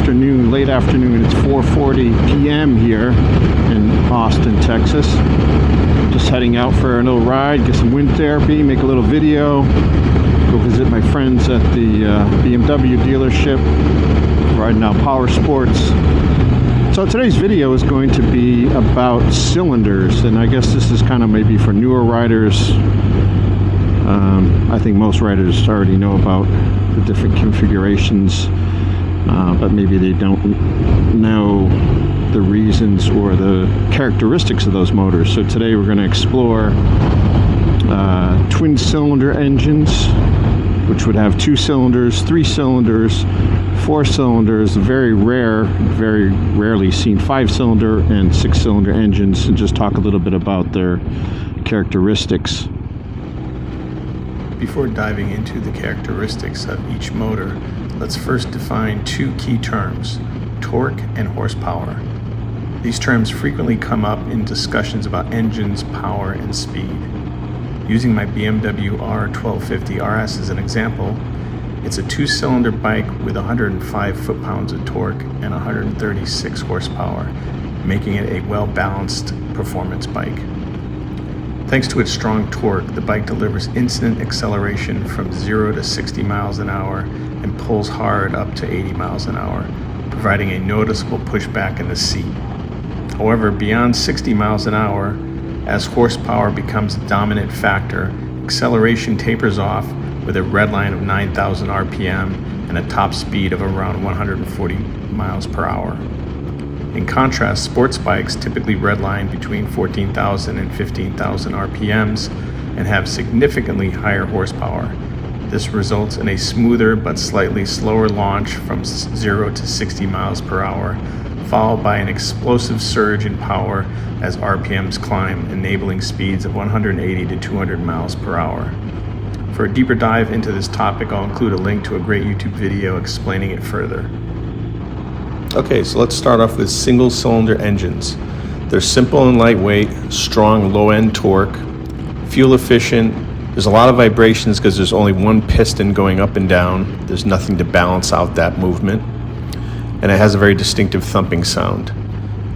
afternoon, late afternoon. It's 4:40 p.m. here in Austin, Texas. Just heading out for a little ride, get some wind therapy, make a little video, go visit my friends at the BMW dealership, riding out Power Sports. So today's video is going to be about cylinders, and I guess this is kind of maybe for newer riders. I think most riders already know about the different configurations, but maybe they don't know the reasons or the characteristics of those motors. So today we're going to explore twin cylinder engines, which would have 2 cylinders, 3 cylinders, 4 cylinders, very rarely seen 5-cylinder and 6-cylinder engines, and just talk a little bit about their characteristics. Before diving into the characteristics of each motor, let's first define 2 key terms, torque and horsepower. These terms frequently come up in discussions about engines, power, and speed. Using my BMW R1250 RS as an example, it's a 2-cylinder bike with 105 foot-pounds of torque and 136 horsepower, making it a well-balanced performance bike. Thanks to its strong torque, the bike delivers instant acceleration from 0 to 60 miles an hour and pulls hard up to 80 miles an hour, providing a noticeable pushback in the seat. However, beyond 60 miles an hour, as horsepower becomes a dominant factor, acceleration tapers off with a red line of 9,000 RPM and a top speed of around 140 miles per hour. In contrast, sports bikes typically redline between 14,000 and 15,000 RPMs and have significantly higher horsepower. This results in a smoother but slightly slower launch from 0 to 60 miles per hour, followed by an explosive surge in power as RPMs climb, enabling speeds of 180 to 200 miles per hour. For a deeper dive into this topic, I'll include a link to a great YouTube video explaining it further. Okay, so let's start off with single-cylinder engines. They're simple and lightweight, strong low-end torque, fuel efficient. There's a lot of vibrations because there's only one piston going up and down. There's nothing to balance out that movement. And it has a very distinctive thumping sound.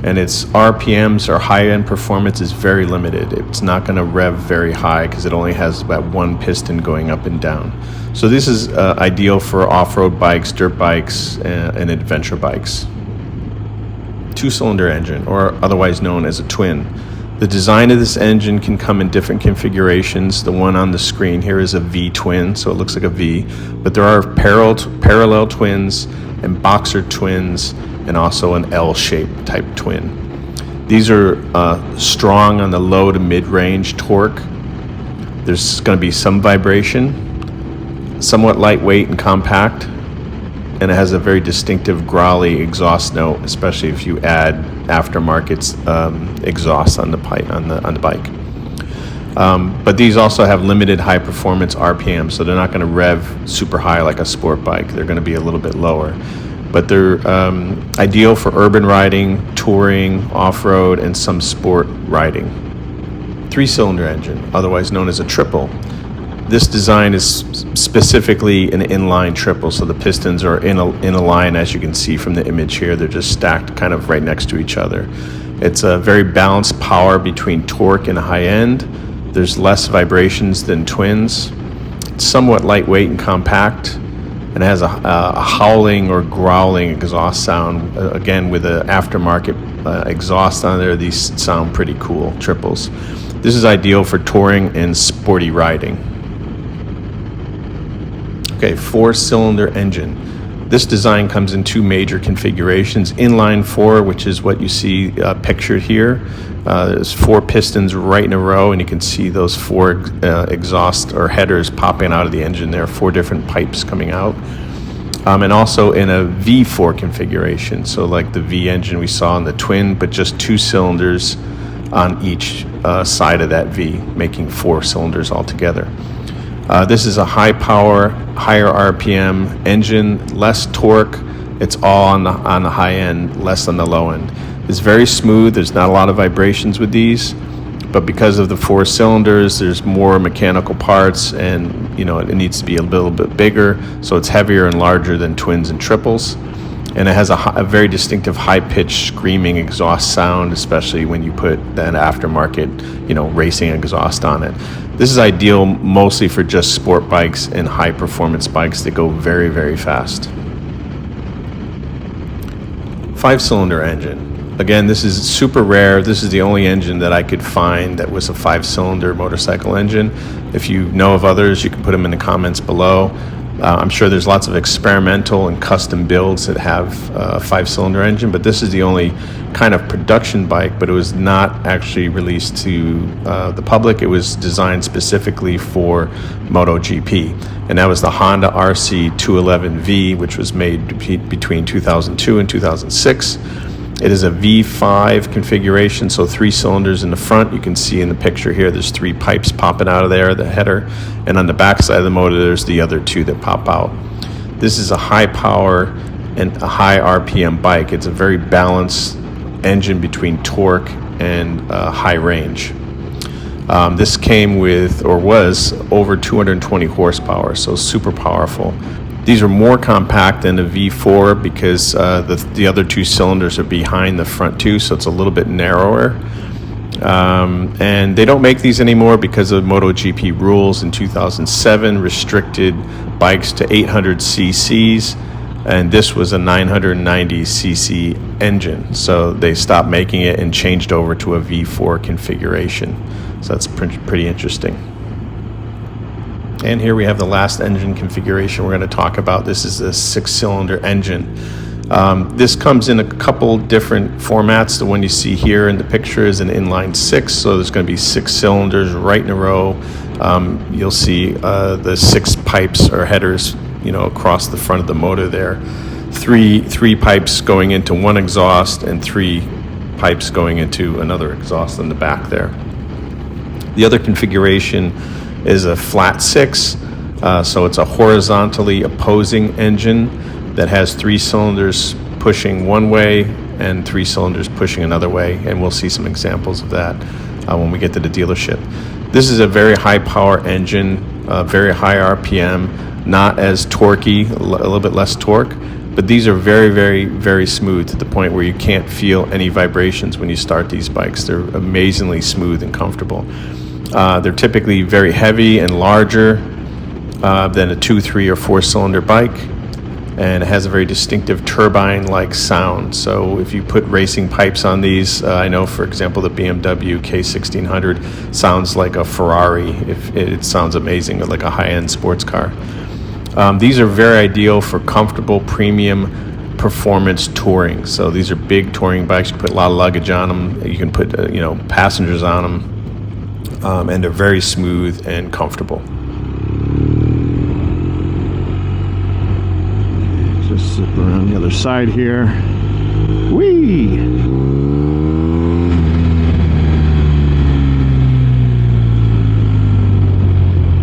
And its RPMs or high-end performance is very limited. It's not going to rev very high because it only has about one piston going up and down. So this is ideal for off-road bikes, dirt bikes, and adventure bikes. 2-cylinder engine, or otherwise known as a twin. The design of this engine can come in different configurations. The one on the screen here is a V-twin, so it looks like a V, but there are parallel twins and boxer twins, and also an L-shaped type twin. These are strong on the low to mid-range torque. There's going to be some vibration, somewhat lightweight and compact, and it has a very distinctive growly exhaust note, especially if you add aftermarket exhaust on the bike. But these also have limited high performance RPM, so they're not going to rev super high like a sport bike. They're going to be a little bit lower. But they're ideal for urban riding, touring, off-road, and some sport riding. 3-cylinder engine, otherwise known as a triple. This design is specifically an inline triple, so the pistons are in a line, as you can see from the image here. They're just stacked kind of right next to each other. It's a very balanced power between torque and high end. There's less vibrations than twins. It's somewhat lightweight and compact, and it has a howling or growling exhaust sound. Again, with the aftermarket exhaust on there, these sound pretty cool, triples. This is ideal for touring and sporty riding. Okay, 4-cylinder engine. This design comes in 2 major configurations. Inline 4, which is what you see pictured here. There's 4 pistons right in a row, and you can see those 4 exhaust or headers popping out of the engine. There are 4 different pipes coming out. And also in a V4 configuration, so like the V engine we saw in the twin, but just 2 cylinders on each side of that V, making 4 cylinders altogether. This is a high power, higher RPM engine, less torque. It's all on the high end, less on the low end. It's very smooth. There's not a lot of vibrations with these, but because of the 4 cylinders, there's more mechanical parts, and it needs to be a little bit bigger, so it's heavier and larger than twins and triples. And it has a very distinctive high-pitched screaming exhaust sound, especially when you put that aftermarket, racing exhaust on it. This is ideal mostly for just sport bikes and high-performance bikes that go very, very fast. 5-cylinder engine. Again, this is super rare. This is the only engine that I could find that was a 5-cylinder motorcycle engine. If you know of others, you can put them in the comments below. I'm sure there's lots of experimental and custom builds that have a 5-cylinder engine, but this is the only kind of production bike, but it was not actually released to the public. It was designed specifically for MotoGP, and that was the Honda RC 211V, which was made between 2002 and 2006. It is a V5 configuration, so 3 cylinders in the front. You can see in the picture here, there's 3 pipes popping out of there, the header, and on the back side of the motor, there's the other 2 that pop out. This is a high power and a high RPM bike. It's a very balanced engine between torque and high range. This came with, or was, over 220 horsepower, so super powerful. These are more compact than the V4 because the other 2 cylinders are behind the front 2, so it's a little bit narrower. And they don't make these anymore because of MotoGP rules in 2007 restricted bikes to 800 cc's, and this was a 990 cc engine. So they stopped making it and changed over to a V4 configuration. So that's pretty interesting. And here we have the last engine configuration we're going to talk about. This is a 6-cylinder engine. This comes in a couple different formats. The one you see here in the picture is an inline 6, so there's going to be 6 cylinders right in a row. You'll see the 6 pipes or headers, across the front of the motor there. Three pipes going into one exhaust and 3 pipes going into another exhaust in the back there. The other configuration is a flat 6, so it's a horizontally opposing engine that has 3 cylinders pushing one way and 3 cylinders pushing another way, and we'll see some examples of that when we get to the dealership. This is a very high power engine, very high RPM, not as torquey, a little bit less torque, but these are very, very, very smooth to the point where you can't feel any vibrations when you start these bikes. They're amazingly smooth and comfortable. They're typically very heavy and larger than a 2, 3, or 4-cylinder bike, and it has a very distinctive turbine-like sound. So if you put racing pipes on these, I know, for example, the BMW K1600 sounds like a Ferrari. It sounds amazing, like a high-end sports car. These are very ideal for comfortable premium performance touring. So these are big touring bikes. You can put a lot of luggage on them. You can put passengers on them. And they're very smooth and comfortable. Just zip around the other side here. Whee!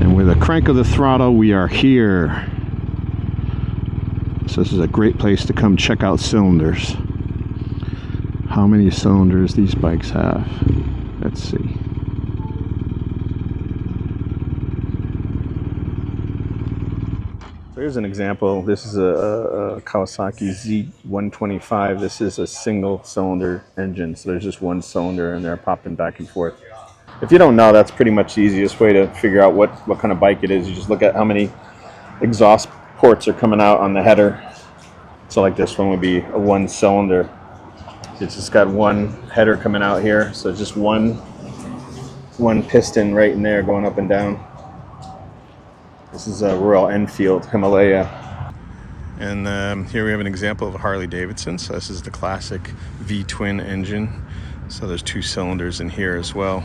And with a crank of the throttle, we are here. So this is a great place to come check out cylinders. How many cylinders these bikes have? Let's see. Here's an example. This is a Kawasaki Z125. This is a single cylinder engine, so there's just one cylinder and they're popping back and forth. If you don't know, that's pretty much the easiest way to figure out what kind of bike it is. You just look at how many exhaust ports are coming out on the header. So like this one would be a 1 cylinder. It's just got 1 header coming out here, so just one piston right in there going up and down. This is a Royal Enfield Himalaya. And here we have an example of a Harley Davidson. So this is the classic V-twin engine. So there's 2 cylinders in here as well.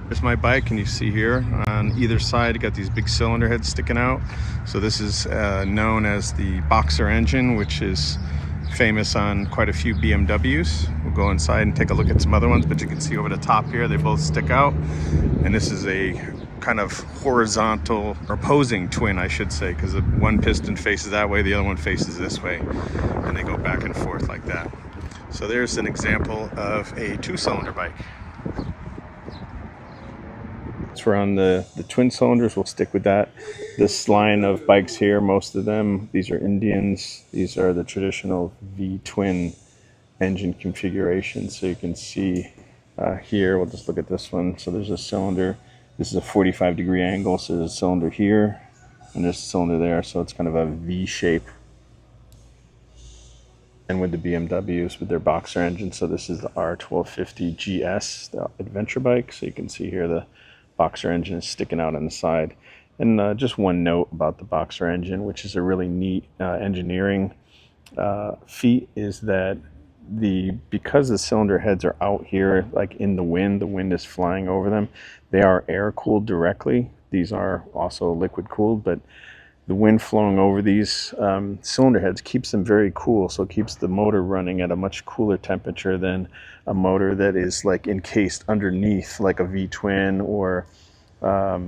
Here's my bike, and you see here on either side, you got these big cylinder heads sticking out. So this is known as the Boxer engine, which is famous on quite a few BMWs. We'll go inside and take a look at some other ones, but you can see over the top here, they both stick out. And this is a kind of horizontal, or opposing twin, I should say, because the one piston faces that way, the other one faces this way, and they go back and forth like that. So there's an example of a 2-cylinder bike. So we're on the twin cylinders. We'll stick with that. This line of bikes here, most of them, these are Indians. These are the traditional V-twin engine configuration. So you can see here, we'll just look at this one. So there's a cylinder. This is a 45-degree angle. So there's a cylinder here and there's a cylinder there. So it's kind of a V shape. And with the BMWs with their boxer engine. So this is the R1250 GS, the adventure bike. So you can see here the boxer engine is sticking out on the side. And just one note about the boxer engine, which is a really neat engineering feat, is that because the cylinder heads are out here, like in the wind is flying over them. They are air cooled directly. These are also liquid cooled, but the wind flowing over these cylinder heads keeps them very cool, so it keeps the motor running at a much cooler temperature than a motor that is like encased underneath, like a V-twin or a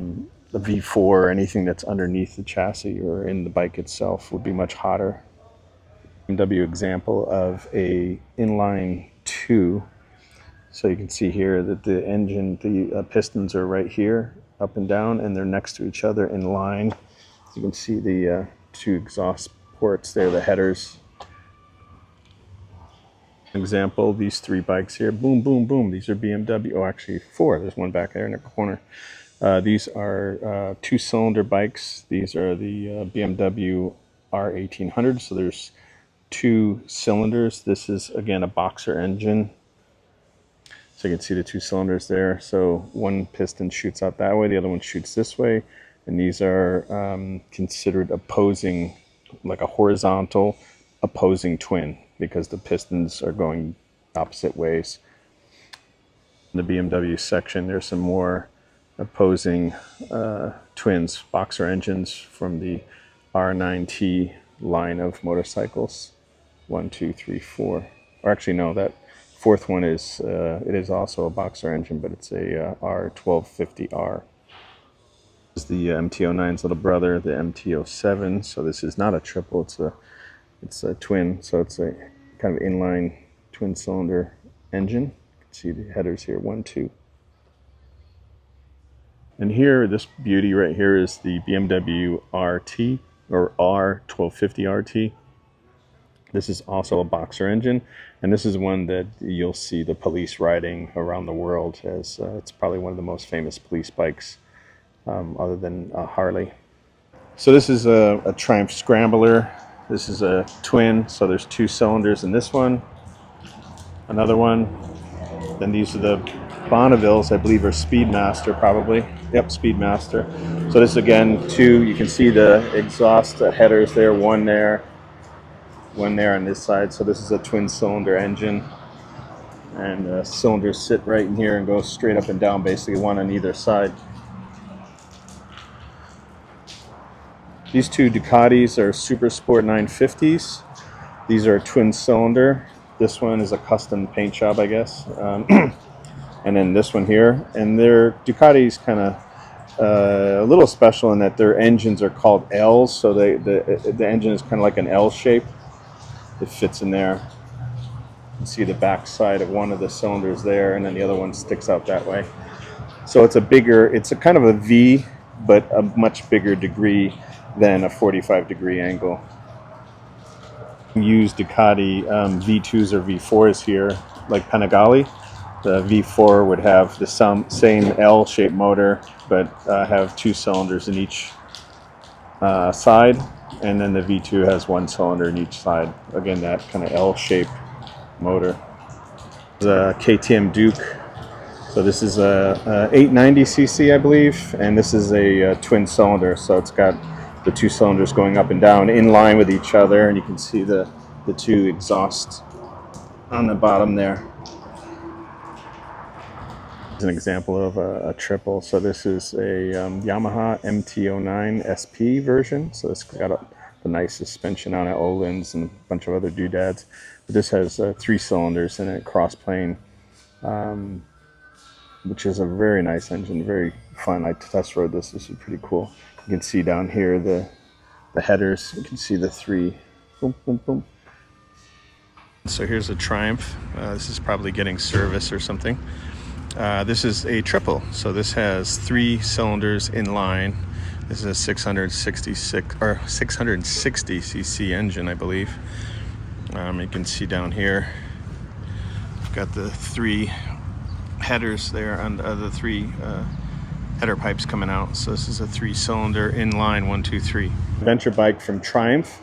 V4 or anything that's underneath the chassis or in the bike itself would be much hotter. BMW example of a inline 2. So you can see here that the engine, the pistons are right here, up and down, and they're next to each other in line. You can see the two exhaust ports there, the headers. Example, these 3 bikes here, boom, boom, boom. These are BMW, oh actually 4, there's one back there in the corner. These are 2-cylinder bikes. These are the BMW R1800, so there's 2 cylinders. This is again a boxer engine. So you can see the 2 cylinders there. So one piston shoots out that way, the other one shoots this way. And these are considered opposing, like a horizontal opposing twin, because the pistons are going opposite ways. In the BMW section, there's some more opposing twins, boxer engines from the R9T line of motorcycles. 1, 2, 3, 4. Or actually, no, that 4th one is it is also a boxer engine, but it's a R1250R. This is the MT-09's little brother, the MT-07. So this is not a triple; it's a twin. So it's a kind of inline twin cylinder engine. You can see the headers here, 1, 2. And here, this beauty right here is the BMW RT or R1250 RT. This is also a boxer engine, and this is one that you'll see the police riding around the world, as it's probably one of the most famous police bikes. Other than Harley. So this is a Triumph Scrambler. This is a twin, so there's 2 cylinders in this one. Another one. Then these are the Bonnevilles, I believe are Speedmaster probably. Yep, Speedmaster. So this again, 2, you can see the exhaust headers there, one there on this side. So this is a twin cylinder engine. And cylinders sit right in here and go straight up and down, basically one on either side. These 2 Ducatis are Super Sport 950s. These are twin cylinder. This one is a custom paint job, I guess. And then this one here. And their Ducatis kind of a little special in that their engines are called L's. So the engine is kind of like an L shape. It fits in there. You can see the back side of one of the cylinders there, and then the other one sticks out that way. So it's a kind of a V, but a much bigger degree than a 45-degree angle. Use Ducati V2s or V4s here, like Panigale. The V4 would have the same L-shaped motor, but have 2 cylinders in each side, and then the V2 has 1 cylinder in each side. Again, that kind of L-shaped motor. The KTM Duke. So this is a 890cc, I believe, and this is a twin cylinder. So it's got the 2 cylinders going up and down in line with each other, and you can see the 2 exhausts on the bottom there. An example of a triple. So this is a Yamaha MT-09 SP version. So it's got the nice suspension on it, Öhlins and a bunch of other doodads. But this has 3 cylinders in it, cross plane, which is a very nice engine, very fun. I test rode this. This is pretty cool. You can see down here the headers. You can see the 3. Boom, boom, boom. So here's a Triumph. This is probably getting service or something. This is a triple, so this has 3 cylinders in line. This is a 666 or 660 cc engine, I believe. You can see down here, got the 3 headers there on the 3 header pipes coming out. So this is a 3-cylinder inline 1, 2, 3 adventure bike from Triumph.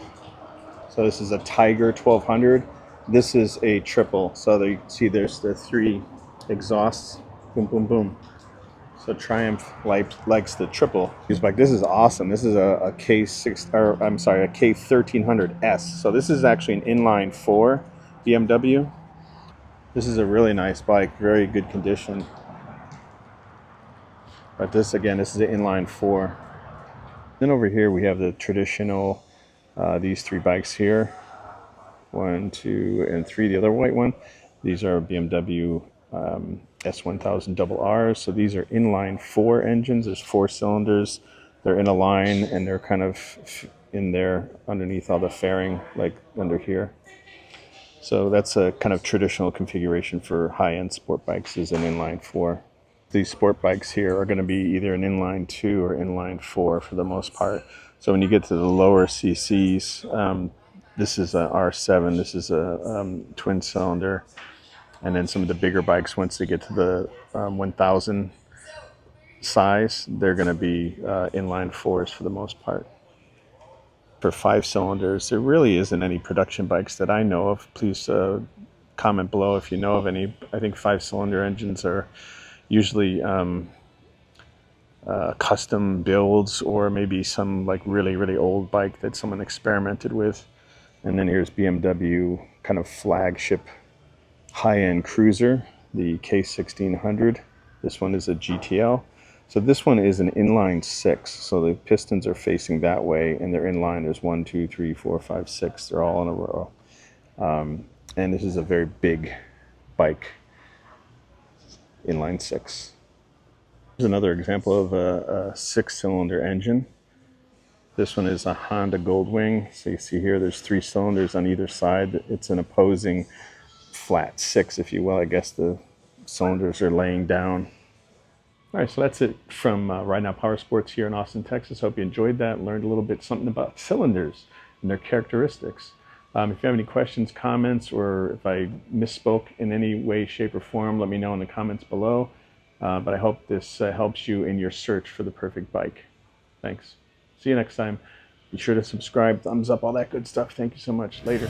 So this is a Tiger 1200. This is a triple. So there you can see there's the 3 exhausts. Boom, boom, boom. So Triumph likes the triple. This bike, this is awesome. This is a K6, or I'm sorry, a K1300S. So this is actually an inline 4 BMW. This is a really nice bike, very good condition. But this, again, this is an inline 4. Then over here we have the traditional, these 3 bikes here. 1, 2, and 3, the other white one. These are BMW S1000 RRs. So these are inline 4 engines. There's 4 cylinders. They're in a line, and they're kind of in there underneath all the fairing, like under here. So that's a kind of traditional configuration for high-end sport bikes, is an inline 4. These sport bikes here are going to be either an inline 2 or inline 4 for the most part. So when you get to the lower CCs, this is a R7, this is a twin cylinder. And then some of the bigger bikes, once they get to the 1000 size, they're going to be inline 4s for the most part. For 5 cylinders, there really isn't any production bikes that I know of. Please comment below if you know of any. I think 5-cylinder engines are usually custom builds, or maybe some like really old bike that someone experimented with. And then here's BMW kind of flagship high-end cruiser, the K1600. This one is a GTL. So this one is an inline 6. So the pistons are facing that way, and they're in line. There's 1, 2, 3, 4, 5, 6. They're all in a row. And this is a very big bike, inline 6. Here's another example of a 6-cylinder engine. This one is a Honda Goldwing. So you see here, there's 3 cylinders on either side. It's an opposing flat 6, if you will. I guess the cylinders are laying down. All right, so that's it from Ride Now Power Sports here in Austin, Texas. Hope you enjoyed that, learned a little bit something about cylinders and their characteristics. If you have any questions, comments, or if I misspoke in any way, shape, or form, let me know in the comments below. But I hope this helps you in your search for the perfect bike. Thanks. See you next time. Be sure to subscribe, thumbs up, all that good stuff. Thank you so much. Later.